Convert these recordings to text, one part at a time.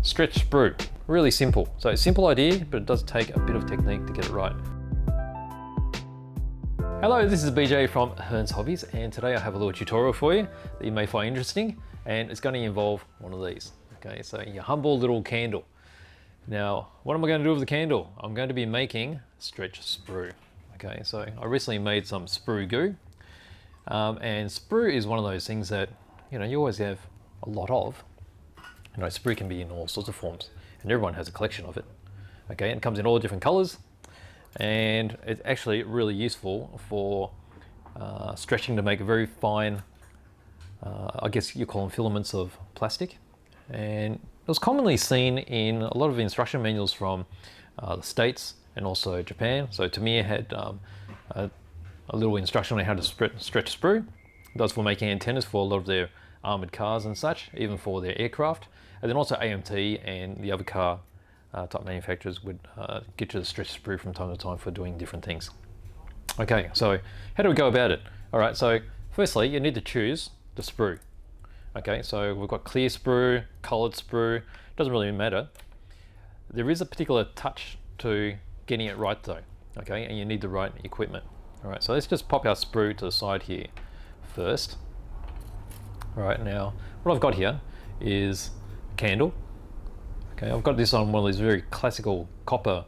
Stretch sprue, really simple. So simple idea, but it does take a bit of technique to get it right. Hello, this is BJ from Hearns Hobbies, and today I have a little tutorial for you that you may find interesting, and it's going to involve one of these. Okay, so your humble little candle. Now, what am I going to do with the candle? I'm going to be making stretch sprue. Okay, so I recently made some sprue goo, and sprue is one of those things that you always have a lot of. Sprue can be in all sorts of forms, and everyone has a collection of it. Okay, and it comes in all different colors, and it's actually really useful for stretching to make very fine, I guess you call them filaments of plastic. And it was commonly seen in a lot of instruction manuals from the States and also Japan. So Tamiya had a little instruction on how to stretch sprue. It does for making antennas for a lot of their armored cars and such, even for their aircraft. And then also AMT and the other car type manufacturers would get you to stretch sprue from time to time for doing different things. Okay, so how do we go about it? All right, so firstly, you need to choose the sprue. Okay, so we've got clear sprue, colored sprue, doesn't really matter. There is a particular touch to getting it right though, okay, and you need the right equipment. All right, so let's just pop our sprue to the side here first. All right, now what I've got here is a candle. Okay, I've got this on one of these very classical copper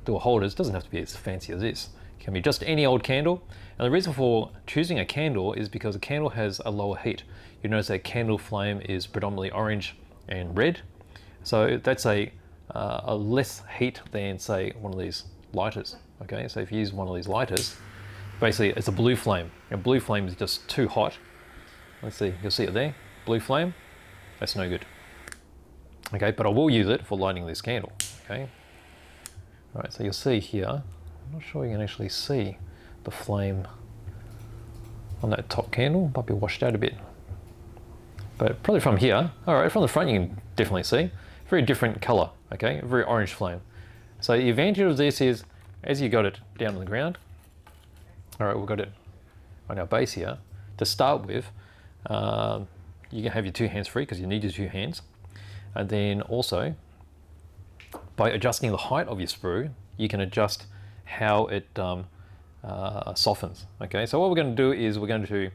door holders. It doesn't have to be as fancy as this. It can be just any old candle. And the reason for choosing a candle is because a candle has a lower heat. You notice that candle flame is predominantly orange and red. So that's a less heat than, say, one of these lighters. Okay, so if you use one of these lighters, basically it's a blue flame. And blue flame is just too hot. Let's see, you'll see it there, blue flame. That's no good. Okay, but I will use it for lighting this candle. Okay. All right, so you'll see here, I'm not sure you can actually see the flame on that top candle. Might be washed out a bit. But probably from here, all right, from the front you can definitely see. Very different color, okay, very orange flame. So the advantage of this is, as you got it down on the ground, all right, we've got it on our base here. To start with, you can have your two hands free because you need your two hands. And then also, by adjusting the height of your sprue, you can adjust how it softens. Okay, so what we're going to do is we're going to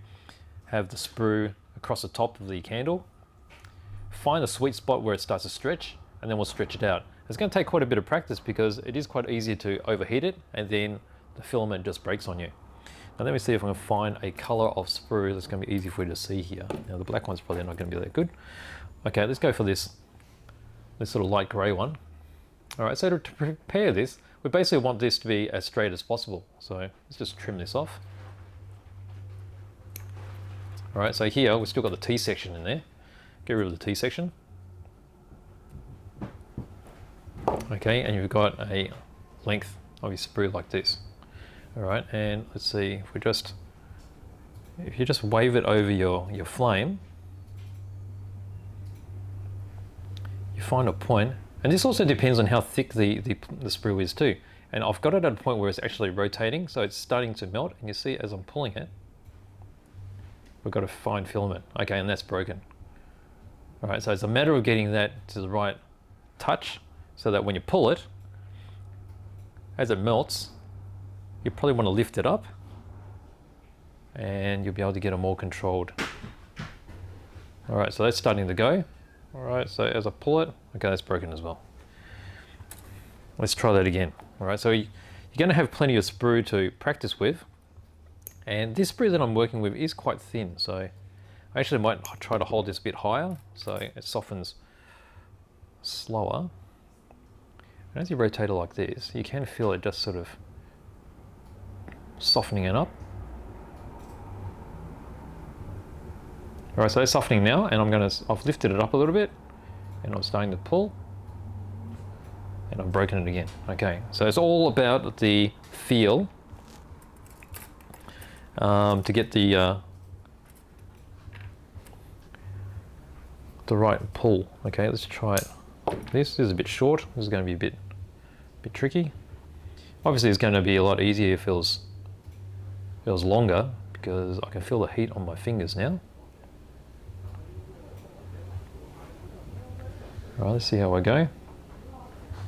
have the sprue across the top of the candle, find the sweet spot where it starts to stretch, and then we'll stretch it out. It's going to take quite a bit of practice because it is quite easy to overheat it, and then the filament just breaks on you. Now let me see if I can find a color of sprue that's going to be easy for you to see here. Now the black one's probably not going to be that good. Okay, let's go for this sort of light gray one. All right, so to prepare this, we basically want this to be as straight as possible. So let's just trim this off. All right, so here we've still got the T section in there. Get rid of the T section. Okay, and you've got a length of your sprue like this. All right, and let's see, if you just wave it over your flame, you find a point, and this also depends on how thick the sprue is too. And I've got it at a point where it's actually rotating, so it's starting to melt, and you see as I'm pulling it, we've got a fine filament. Okay, and that's broken. All right, so it's a matter of getting that to the right touch so that when you pull it, as it melts, you probably want to lift it up and you'll be able to get a more controlled. All right, so that's starting to go. All right, so as I pull it, okay, that's broken as well. Let's try that again. All right, so you're going to have plenty of sprue to practice with. And this sprue that I'm working with is quite thin, so I actually might try to hold this a bit higher so it softens slower. And as you rotate it like this, you can feel it just sort of softening it up. All right, so it's softening now, and I've lifted it up a little bit, and I'm starting to pull, and I've broken it again. Okay, so it's all about the feel to get the right pull. Okay, let's try it. This is a bit short. This is going to be a bit tricky. Obviously, it's going to be a lot easier if it was longer because I can feel the heat on my fingers now. All right, let's see how I go.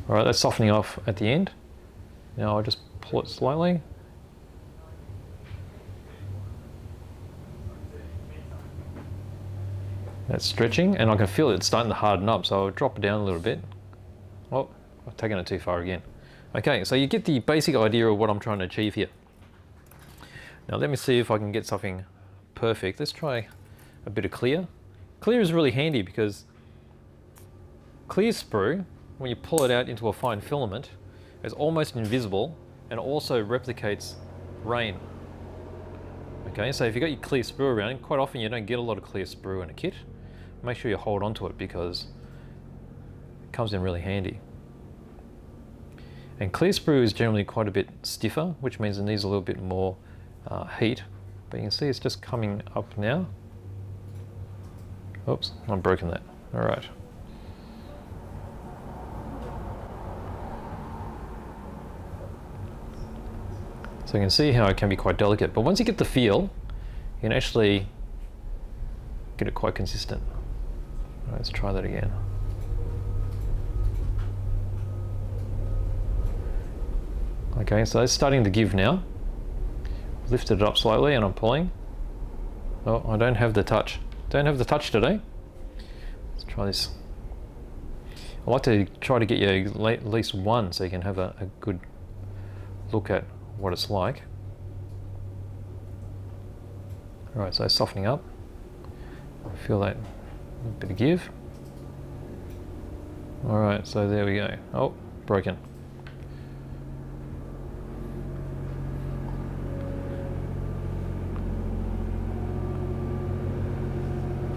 All right, that's softening off at the end. Now I'll just pull it slightly. That's stretching, and I can feel it starting to harden up, so I'll drop it down a little bit. Oh, I've taken it too far again. Okay, so you get the basic idea of what I'm trying to achieve here. Now let me see if I can get something perfect. Let's try a bit of clear. Clear is really handy because clear sprue, when you pull it out into a fine filament, is almost invisible and also replicates rain. Okay, so if you've got your clear sprue around, quite often you don't get a lot of clear sprue in a kit. Make sure you hold on to it because it comes in really handy. And clear sprue is generally quite a bit stiffer, which means it needs a little bit more heat. But you can see it's just coming up now. Oops, I've broken that. All right. So you can see how it can be quite delicate, but once you get the feel, you can actually get it quite consistent. Right, let's try that again. Okay, so it's starting to give now. Lifted it up slightly and I'm pulling. Oh, I don't have the touch. Don't have the touch today. Let's try this. I like to try to get you at least one so you can have a good look at what it's like. All right, so softening up. I feel that bit of give. All right, so there we go. Oh, broken.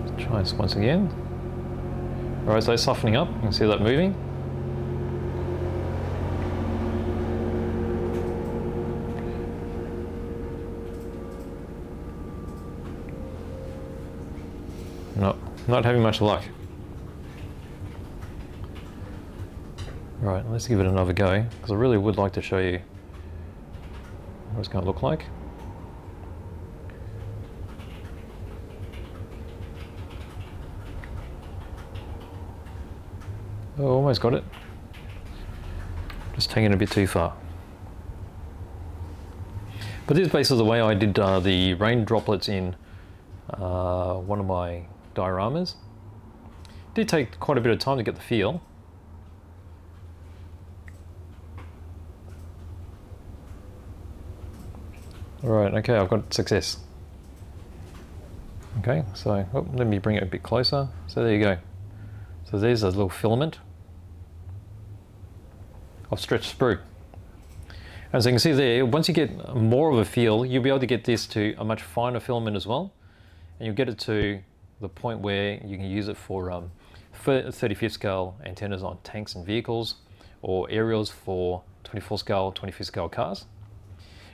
Let's try this once again. All right, so softening up. You can see that moving. No, not having much luck. Right, let's give it another go, because I really would like to show you what it's going to look like. Oh, almost got it. Just taking it a bit too far. But this is basically the way I did the rain droplets in one of my dioramas. It did take quite a bit of time to get the feel. Alright, okay, I've got success. Okay, so let me bring it a bit closer. So there you go. So there's a little filament of stretched sprue. As you can see there, once you get more of a feel, you'll be able to get this to a much finer filament as well. And you'll get it to the point where you can use it for 35th scale antennas on tanks and vehicles, or aerials for 24 scale, 25th scale cars.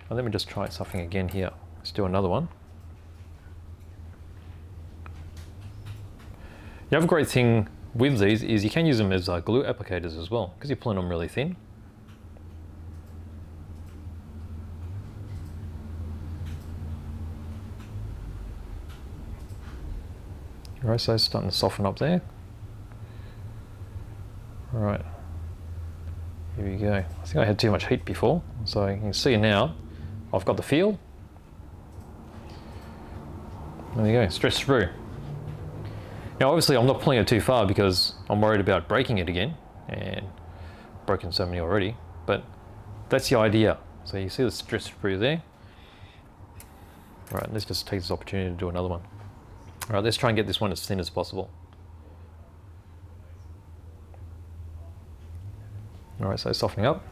And let me just try something again here. Let's do another one. The other great thing with these is you can use them as glue applicators as well, because you're pulling them really thin. Alright, so it's starting to soften up there. Alright, here we go. I think I had too much heat before, so you can see now I've got the feel. There you go, stretched sprue. Now obviously I'm not pulling it too far because I'm worried about breaking it again, and broken so many already, but that's the idea. So you see the stretched sprue there. Alright, let's just take this opportunity to do another one. Alright, let's try and get this one as thin as possible. Alright, so softening up.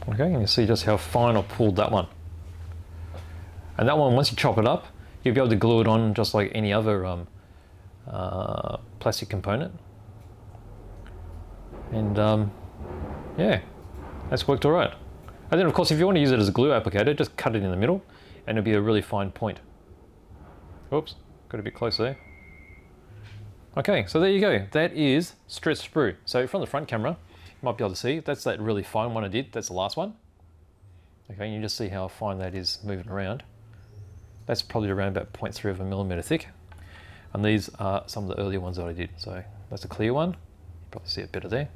Okay, and you see just how fine I pulled that one. And that one, once you chop it up, you'll be able to glue it on just like any other plastic component. And yeah, that's worked all right. And then of course, if you want to use it as a glue applicator, just cut it in the middle and it'll be a really fine point. Oops, got a bit close there. Okay, so there you go. That is stretched sprue. So from the front camera, you might be able to see, that's that really fine one I did. That's the last one. Okay, and you just see how fine that is moving around. That's probably around about 0.3 of a millimeter thick. And these are some of the earlier ones that I did. So that's a clear one. You probably see it better there.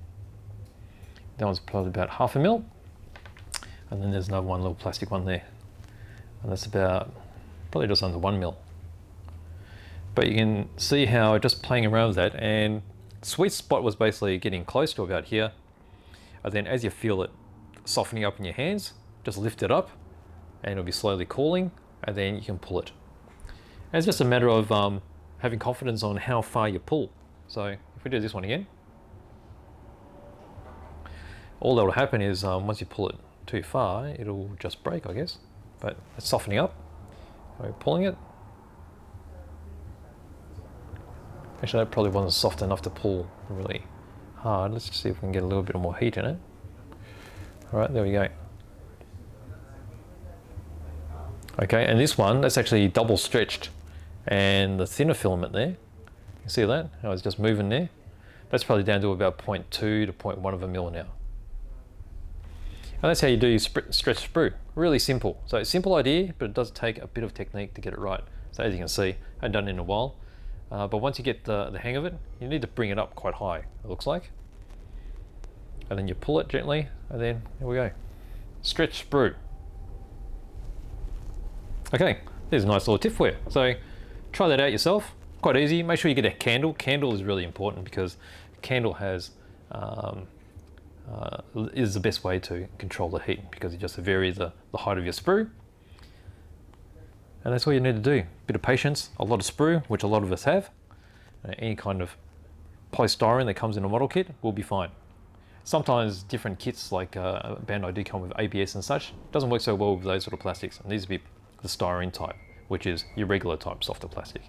That one's probably about 0.5 mil. And then there's another one, little plastic one there. And that's about, probably just under 1 mil. But you can see how just playing around with that, and sweet spot was basically getting close to about here. And then as you feel it softening up in your hands, just lift it up and it'll be slowly cooling, and then you can pull it. And it's just a matter of having confidence on how far you pull. So if we do this one again, all that will happen is once you pull it too far, it'll just break, I guess. But it's softening up. We're pulling it. Actually, that probably wasn't soft enough to pull really hard. Let's just see if we can get a little bit more heat in it. All right, there we go. Okay, and this one, that's actually double stretched. And the thinner filament there, you see that? How it's just moving there? That's probably down to about 0.2 to 0.1 of a mil now. And that's how you do stretch sprue. Really simple. So it's a simple idea, but it does take a bit of technique to get it right. So as you can see, I haven't done it in a while. But once you get the hang of it, you need to bring it up quite high, it looks like. And then you pull it gently, and then there we go. Stretch sprue. Okay, there's a nice little tip for you. So try that out yourself. Quite easy. Make sure you get a candle. Candle is really important because candle has is the best way to control the heat, because it just varies the height of your sprue. And that's all you need to do. Bit of patience, a lot of sprue, which a lot of us have. Any kind of polystyrene that comes in a model kit will be fine. Sometimes different kits like Bandai do come with ABS and such. Doesn't work so well with those sort of plastics. It needs to be the styrene type, which is your regular type softer plastic.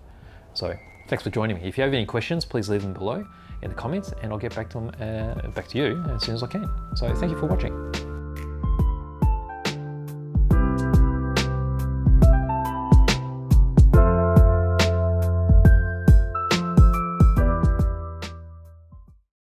So thanks for joining me. If you have any questions, please leave them below in the comments, and I'll get back to them, back to you as soon as I can. So thank you for watching.